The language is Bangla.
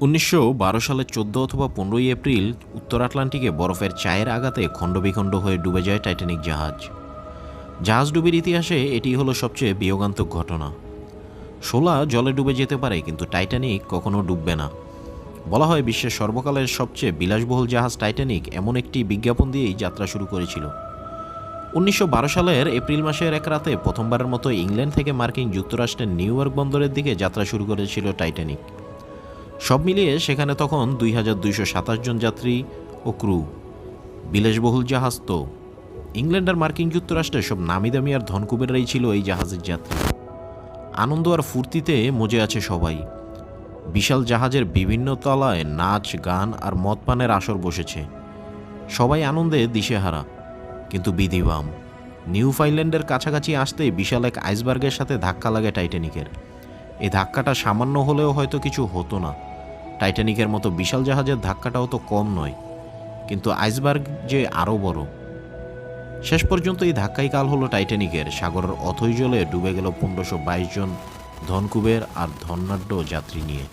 1912 সালের 14 অথবা 15 এপ্রিল উত্তর আটলান্টিকে বরফের চায়ের আঘাতে খণ্ডবিখণ্ড হয়ে ডুবে যায় টাইটানিক জাহাজ। জাহাজ ডুবির ইতিহাসে এটি হলো সবচেয়ে বিয়োগান্তক ঘটনা। শোলা জলে ডুবে যেতে পারে, কিন্তু টাইটানিক কখনো ডুববে না। বলা হয় বিশ্বের সর্বকালের সবচেয়ে বিলাসবহুল জাহাজ টাইটানিক এমন একটি বিজ্ঞাপন দিয়েই যাত্রা শুরু করেছিল। 1912 সালের এপ্রিল মাসের এক রাতে প্রথমবারের মতো ইংল্যান্ড থেকে মার্কিন যুক্তরাষ্ট্রের নিউ ইয়র্ক বন্দরের দিকে যাত্রা শুরু করেছিল টাইটানিক। সব মিলিয়ে সেখানে তখন 2227 জন যাত্রী ও ক্রু। বিলাসবহুল জাহাজ তো। ইংল্যান্ড আর মার্কিন যুক্তরাষ্ট্রের সব নামি দামি আর ধনকুবেরাই ছিল এই জাহাজের যাত্রী। আনন্দ আর ফুর্তিতে মজে আছে সবাই। বিশাল জাহাজের বিভিন্ন তলায় নাচ, গান আর মদ পানের আসর বসেছে। সবাই আনন্দে দিশেহারা, কিন্তু বিধিবাম। নিউফাউন্ডল্যান্ডের কাছাকাছি আসতেই বিশাল এক আইসবার্গের সাথে ধাক্কা লাগে টাইটানিকের। এই ধাক্কাটা সামান্য হলেও হয়তো কিছু হতো না। টাইটানিকের মতো বিশাল জাহাজের ধাক্কাটাও তো কম নয়, কিন্তু আইসবার্গ যে আরও বড়। শেষ পর্যন্ত এই ধাক্কাই কাল হলো টাইটানিকের। সাগরের অথৈ জলে ডুবে গেল 1522 জন ধনকুবের আর ধনাঢ্য যাত্রী নিয়ে।